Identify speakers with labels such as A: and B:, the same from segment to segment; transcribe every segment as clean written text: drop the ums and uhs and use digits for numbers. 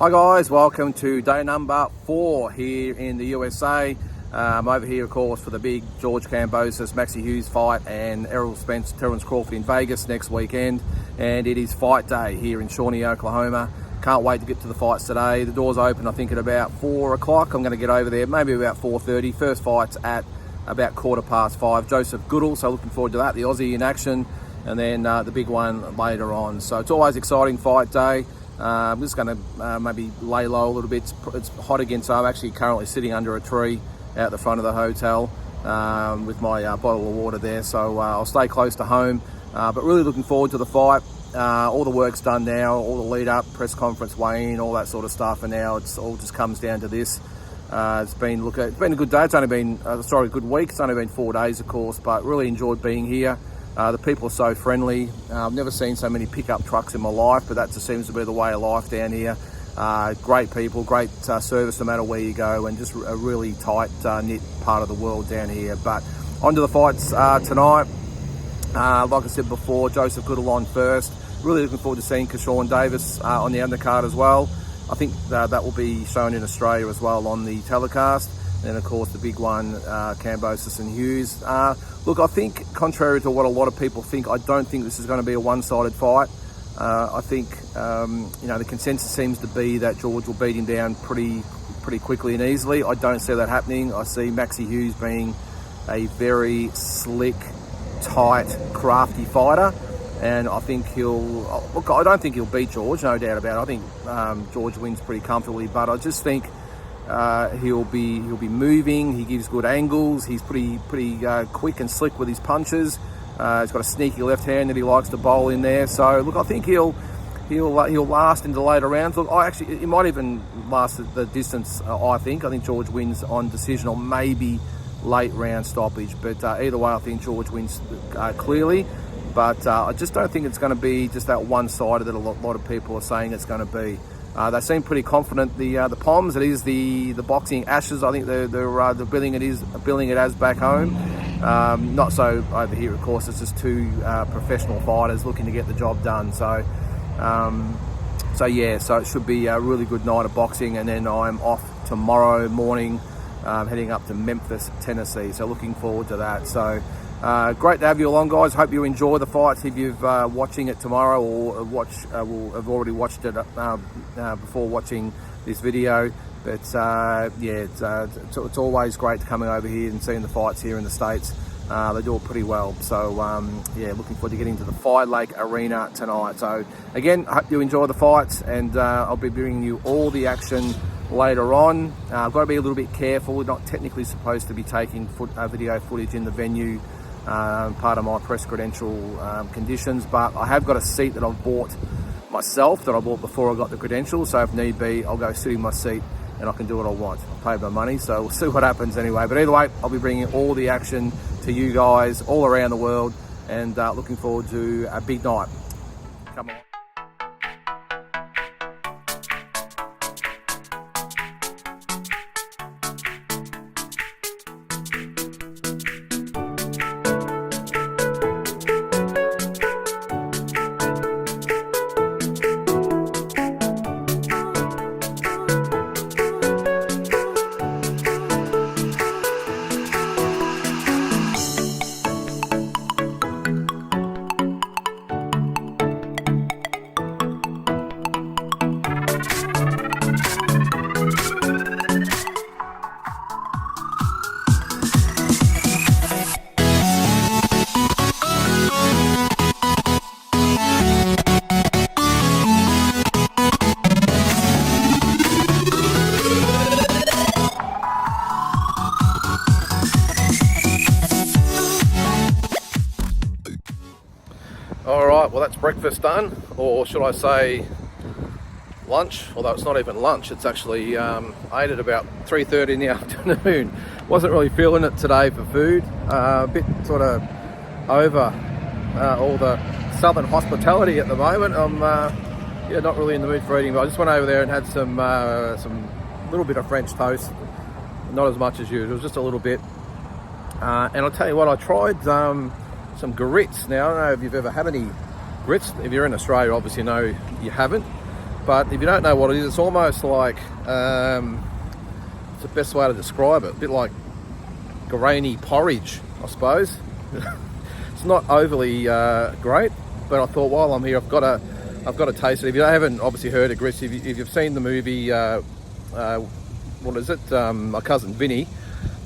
A: Hi guys, welcome to day number 4 here in the USA. I'm over here of course for the big George Kambosos, Maxi Hughes fight and Errol Spence, Terence Crawford in Vegas next weekend. And it is fight day here in Shawnee, Oklahoma. Can't wait to get to the fights today. The doors open I think at about 4 o'clock. I'm going to get over there maybe about 4:30. First fight's at about 5:15. Joseph Goodall, so looking forward to that. The Aussie in action, and then the big one later on. So it's always exciting fight day. I'm just going to maybe lay low a little bit. It's hot again, so I'm actually currently sitting under a tree out the front of the hotel with my bottle of water there. So I'll stay close to home, but really looking forward to the fight. All the work's done now, all the lead up, press conference, weigh-in, all that sort of stuff, and now it's all just comes down to this. It's been a good day. It's only been a good week. It's only been 4 days, of course, but really enjoyed being here. The people are so friendly. I've never seen so many pickup trucks in my life, but that just seems to be the way of life down here. Great people, great service no matter where you go, and just a really tight knit part of the world down here. But on to the fights tonight. Like I said before, Joseph Goodall on first. Really looking forward to seeing Shawnee Davis on the undercard as well. I think that will be shown in Australia as well on the telecast. And of course the big one, Kambosos and Hughes. Look, I think contrary to what a lot of people think, I don't think this is going to be a one-sided fight. I think the consensus seems to be that George will beat him down pretty quickly and easily. I don't see that happening. I see Maxi Hughes being a very slick, tight, crafty fighter, and I think I don't think he'll beat George, no doubt about it. I think George wins pretty comfortably, but I just think he'll be moving. He gives good angles. He's pretty quick and slick with his punches. He's got a sneaky left hand that he likes to bowl in there. So look, I think he'll last into later rounds. Look, he might even last the distance. I think George wins on decision or maybe late round stoppage. But either way, I think George wins clearly. But I just don't think it's going to be just that one-sided that a lot of people are saying it's going to be. They seem pretty confident. The Poms, it is the boxing ashes. I think they're billing it as back home. Not so over here, of course. It's just two professional fighters looking to get the job done. So it should be a really good night of boxing. And then I'm off tomorrow morning, heading up to Memphis, Tennessee. So looking forward to that. So. Great to have you along, guys. Hope you enjoy the fights. If you're watching it tomorrow or have already watched it before watching this video, but it's always great coming over here and seeing the fights here in the States. They do it pretty well. So looking forward to getting to the Fire Lake Arena tonight. So again, I hope you enjoy the fights, and I'll be bringing you all the action later on. I've got to be a little bit careful. We're not technically supposed to be taking video footage in the venue. Part of my press credential conditions, but I have got a seat that I've bought myself, that I bought before I got the credentials, so if need be I'll go sit in my seat and I can do what I want. I paid my money, so we'll see what happens anyway. But either way, I'll be bringing all the action to you guys all around the world, and looking forward to a big night. Come on. Alright, well that's breakfast done, or should I say lunch, although it's not even lunch, it's actually I ate at about 3:30 in the afternoon. Wasn't really feeling it today for food, a bit sort of over all the southern hospitality at the moment. I'm not really in the mood for eating, but I just went over there and had some little bit of French toast, not as much as usual, just a little bit. And I'll tell you what, I tried some grits. Now, I don't know if you've ever had any grits. If you're in Australia, obviously no, you haven't. But if you don't know what it is, it's almost like, it's the best way to describe it, a bit like grainy porridge, I suppose. It's not overly great, but I thought while I'm here, I've got to taste it. If you haven't obviously heard of grits, if you've seen the movie, what is it? My Cousin Vinny.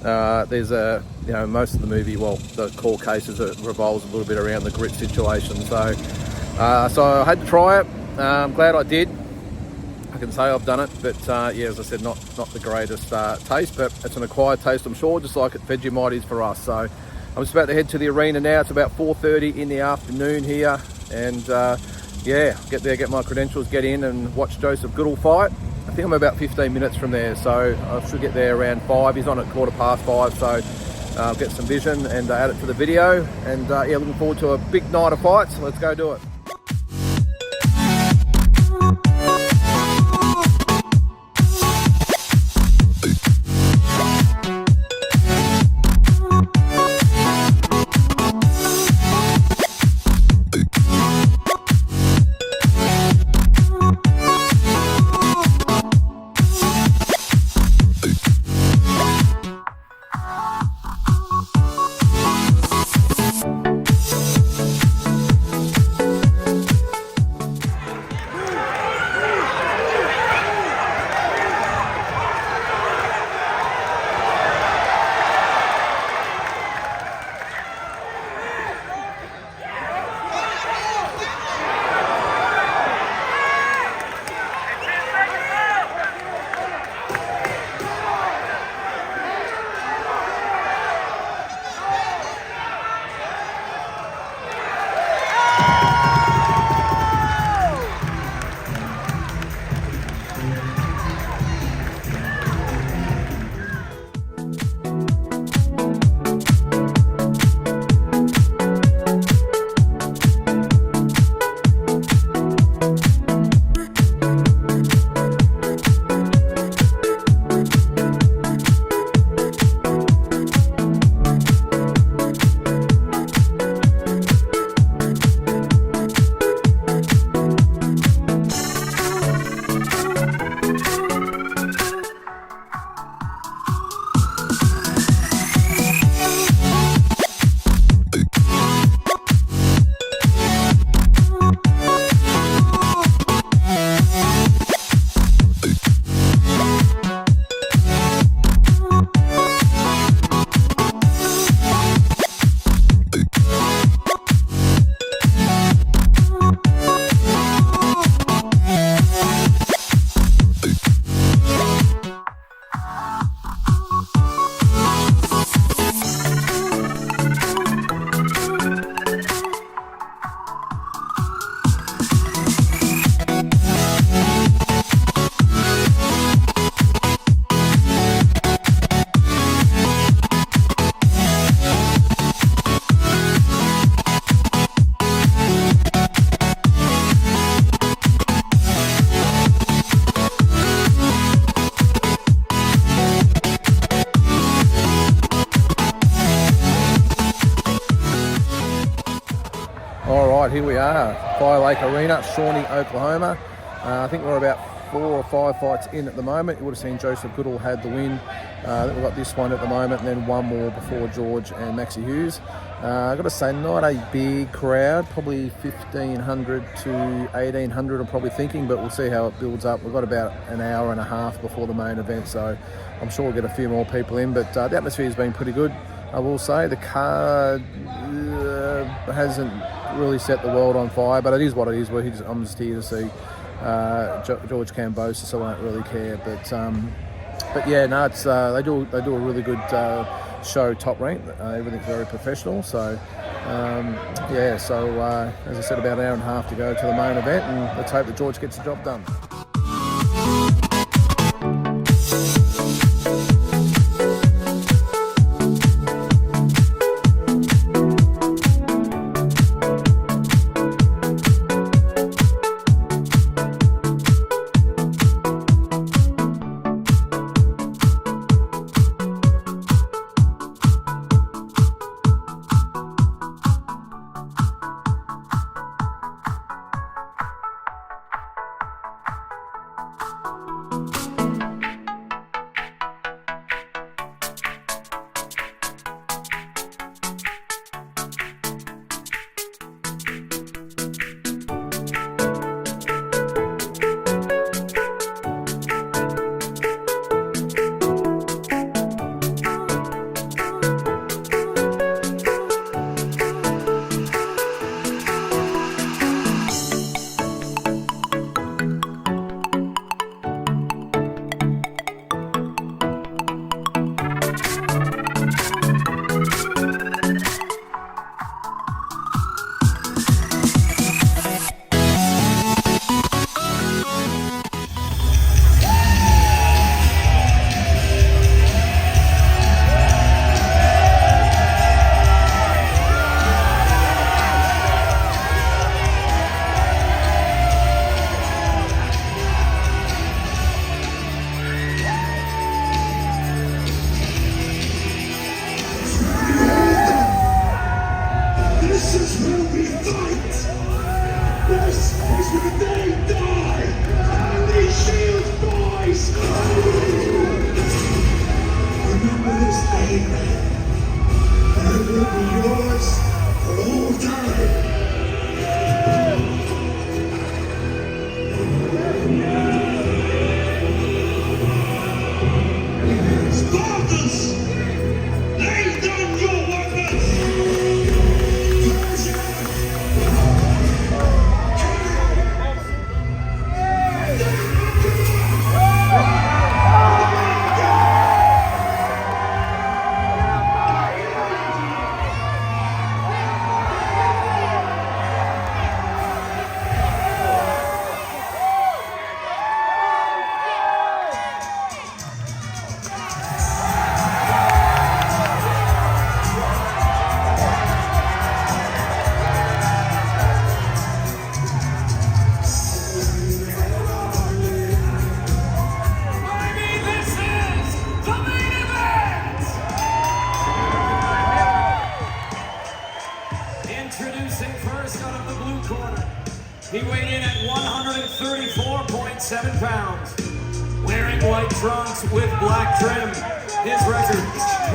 A: There's most of the movie, well, the court cases, it revolves a little bit around the grit situation. So I had to try it. I'm glad I did. I can say I've done it, but yeah, as I said, not the greatest taste, but it's an acquired taste, I'm sure, just like Vegemite is for us. So I'm just about to head to the arena now. It's about 4:30 in the afternoon here, and yeah, get there, get my credentials, get in and watch Joseph Goodall fight. I think I'm about 15 minutes from there, so I should get there around 5. He's on at 5:15, so I'll get some vision and add it to the video. And yeah, looking forward to a big night of fights. Let's go do it. Here we are, Fire Lake Arena, Shawnee, Oklahoma. I think we're about 4 or 5 fights in at the moment. You would have seen Joseph Goodall had the win. I think we've got this one at the moment, and then one more before George and Maxi Hughes. I've got to say, not a big crowd, probably 1,500 to 1,800 I'm probably thinking, but we'll see how it builds up. We've got about an hour and a half before the main event, so I'm sure we'll get a few more people in, but the atmosphere has been pretty good, I will say. The card hasn't really set the world on fire, but it is what it is. I'm just here to see George Kambosos, so I don't really care. But yeah, no, it's they do a really good show, top rank. Everything's very professional. So yeah, so as I said, about an hour and a half to go to the main event, and let's hope that George gets the job done.
B: pounds. Wearing white trunks with black trim. His record,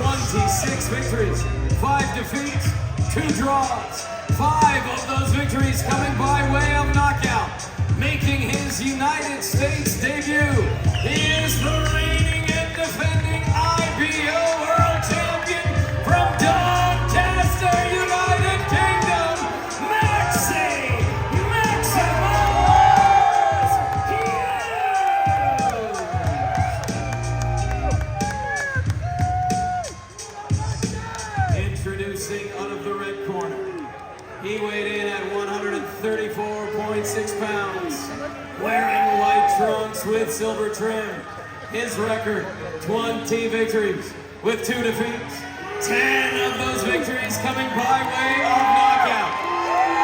B: 26 victories, 5 defeats, 2 draws. 5 of those victories coming by way of knockout. Making his United States debut, he is the reigning and defending IBO World Champion from Doncaster, United Kingdom, Maxi, Hughes. Introducing out of the red corner. He weighed in at 134.6 pounds, wearing white trunks with silver trim. His record, 20 victories with 2 defeats. 10 of those victories coming by way of knockout.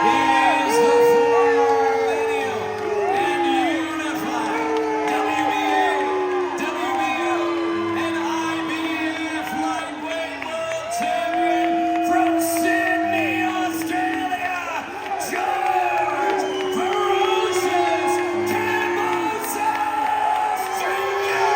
B: He is the former lineal and unified WBA, WBO, and IBF lightweight world champion from Sydney, Australia, George Ferocious Kambosos Jr.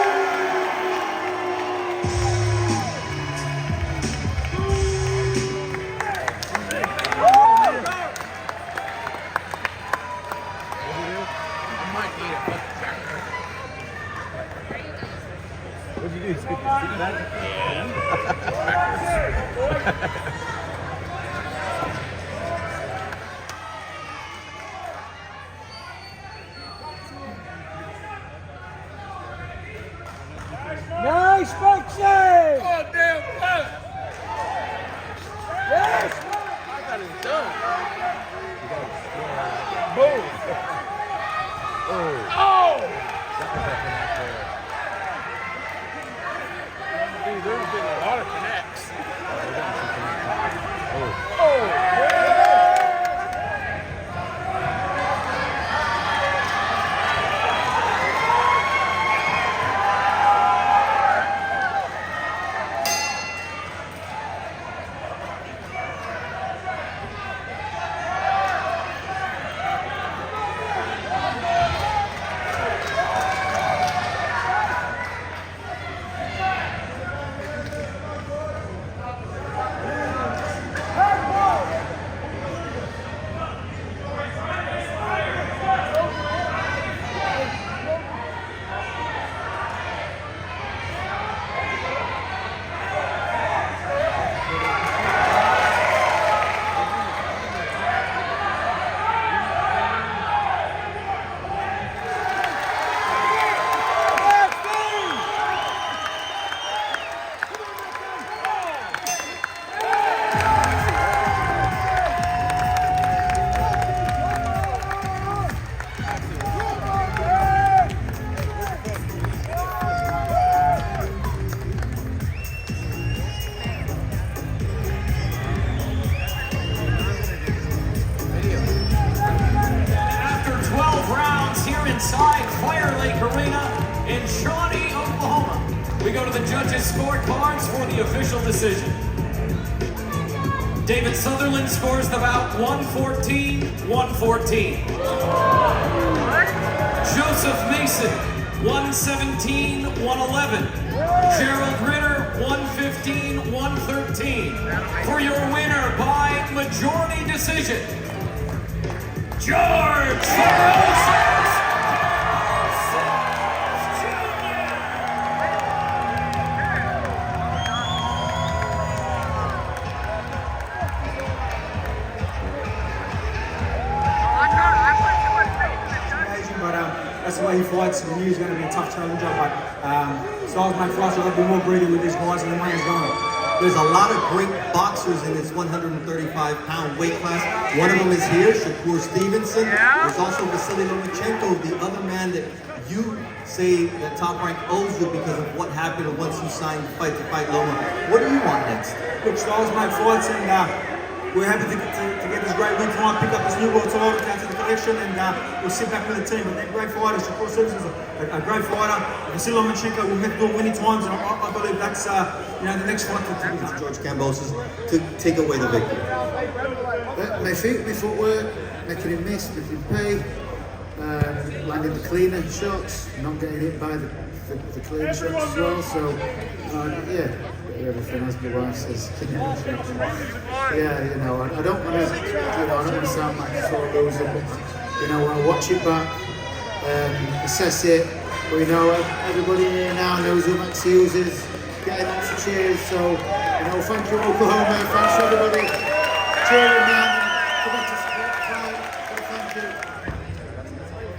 A: What'd you do? Speak that?
C: Nice, Maxi!
A: Oh, damn close!
C: Yes!
A: I got it done. Boom! Oh! Dude, there's been a lot of connects. Oh!
B: inside Fire Lake Arena in Shawnee, Oklahoma. We go to the judges' scorecards for the official decision. David Sutherland scores the bout 114-114. Joseph Mason, 117-111. Gerald Ritter, 115-113. For your winner by majority decision, George Ferocious
C: That's the way he fights. We knew he was going to be a tough challenger, but styles make fights. We've got to be more greedy with these guys, and the money's going.
D: There's a lot of great boxers in this 135-pound weight class. One of them is here, Shakur Stevenson. There's also Vasily Lomachenko, the other man that you say that Top Rank owes you because of what happened once you signed the fight to fight Loma. What do you want next?
C: Look, styles make fights, and we're happy to get this great win tonight, pick up this new world title, down to the collection, and we'll sit back with the team. But they're great fighters. Shakur Stevenson's a great fighter. Vasily Lomachenko, we've met Bill many times, and I believe that's the next fight to
D: George Kambosos to take away the victory.
E: My footwork, making him miss, making him pay. landing the cleaner shots, not getting hit by the cleaner shots as well. So yeah, everything as my wife says. Yeah, you know, I don't want to, I don't want to sound like a sore loser, but you know, when I watch it back, assess it. But you know, everybody here now knows who Maxi Hughes is. Getting lots of cheers. So you know, thank you Oklahoma, thanks to everybody cheering man.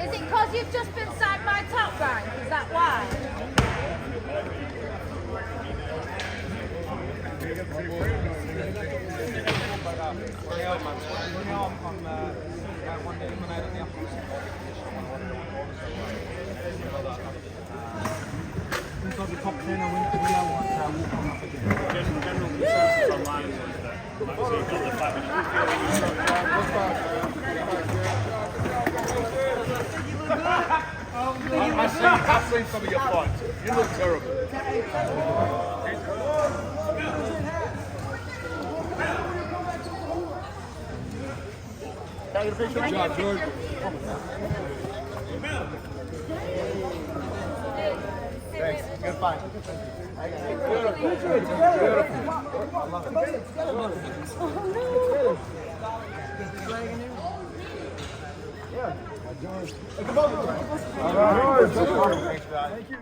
F: Is it because you've just been signed by Top Rank? Is that why?
C: Inside the top 10, I went to Willow one walk on up again. General consensus online was that Maxi got the 5 minutes. I've seen some of your fights. You look terrible. Can I get a picture? Good job, George. Thanks. Good fight. Thank you.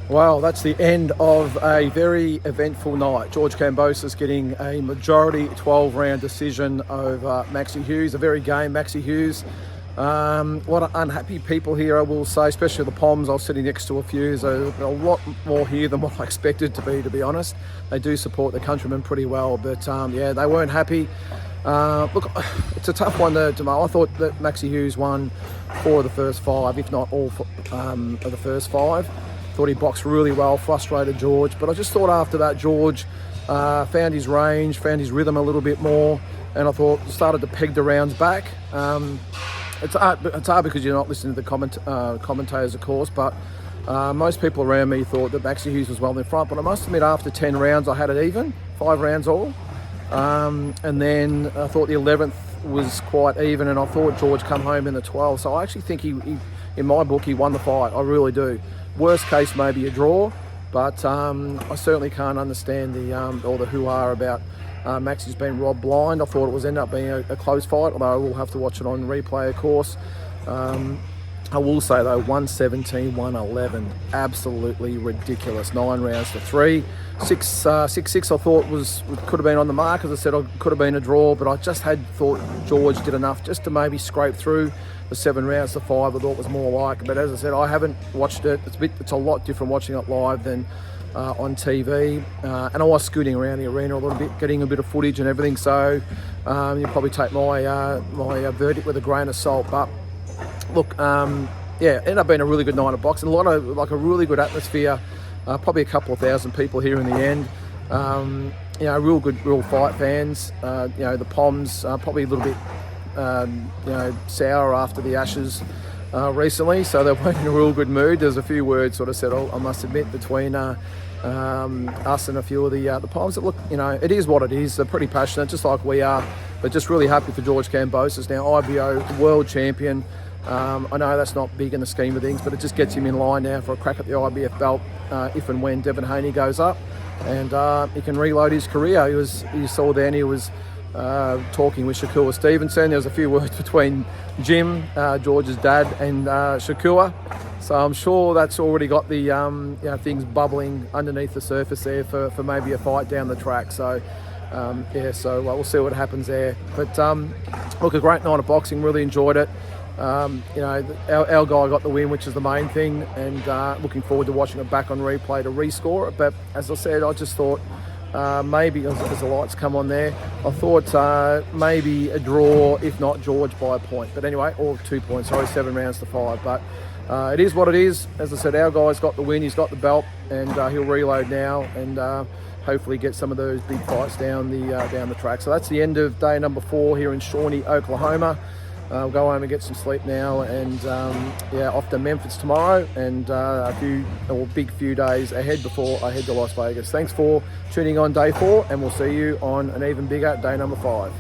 A: Well, that's the end of a very eventful night. George Kambosos getting a majority 12-round decision over Maxi Hughes. A very game Maxi Hughes. What unhappy people here, I will say, especially the Poms. I was sitting next to a few. There's a lot more here than what I expected to be honest. They do support their countrymen pretty well, but yeah, they weren't happy. Look, it's a tough one to know. I thought that Maxi Hughes won 4 of the first 5, if not all of the first 5. Thought he boxed really well, frustrated George, but I just thought after that George found his range, found his rhythm a little bit more, and I thought started to peg the rounds back. It's hard because you're not listening to the commentators, of course, but most people around me thought that Maxi Hughes was well in front, but I must admit after 10 rounds I had it even, 5 rounds all, and then I thought the 11th was quite even, and I thought George come home in the 12th, so I actually think he in my book, he won the fight. I really do. Worst case, maybe a draw, but I certainly can't understand all the hoo-ha about Maxi's been robbed blind. I thought it was ended up being a close fight, although I will have to watch it on replay, of course. I will say though, 117, 111, absolutely ridiculous. 9 rounds to 3. 6-6 I thought could have been on the mark. As I said, it could have been a draw, but I just thought George did enough just to maybe scrape through. The 7 rounds to 5 I thought was more like, but as I said, I haven't watched it. It's a lot different watching it live than on TV, and I was scooting around the arena a little bit, getting a bit of footage and everything. So you'll probably take my verdict with a grain of salt. But look, yeah, it ended up being a really good night of boxing. A really good atmosphere. Probably a couple of thousand people here in the end. You know, real fight fans. You know, the Poms probably a little bit sour after the Ashes recently, so they weren't in a real good mood. There's a few words sort of said, I must admit, between us and a few of the Poms. That look, you know, it is what it is. They're pretty passionate, just like we are, but just really happy for George Kambosos now, IBO world champion. I know that's not big in the scheme of things, but it just gets him in line now for a crack at the IBF belt if and when Devin Haney goes up, and he can reload his career. You saw then he was talking with Shakur Stevenson. There was a few words between Jim, George's dad, and Shakur. So I'm sure that's already got the things bubbling underneath the surface there for maybe a fight down the track. So yeah, so we'll see what happens there. But look, a great night of boxing. Really enjoyed it. You know, our guy got the win, which is the main thing, and looking forward to watching it back on replay to rescore it. But as I said, I just thought maybe as the lights come on there, I thought maybe a draw, if not George by a point. But anyway, or 2 points, sorry, 7 rounds to 5. But it is what it is. As I said, our guy's got the win, he's got the belt, and he'll reload now and hopefully get some of those big fights down the track. So that's the end of day number 4 here in Shawnee, Oklahoma. I'll go home and get some sleep now, and off to Memphis tomorrow, and a big few days ahead before I head to Las Vegas. Thanks for tuning on day 4, and we'll see you on an even bigger day number 5.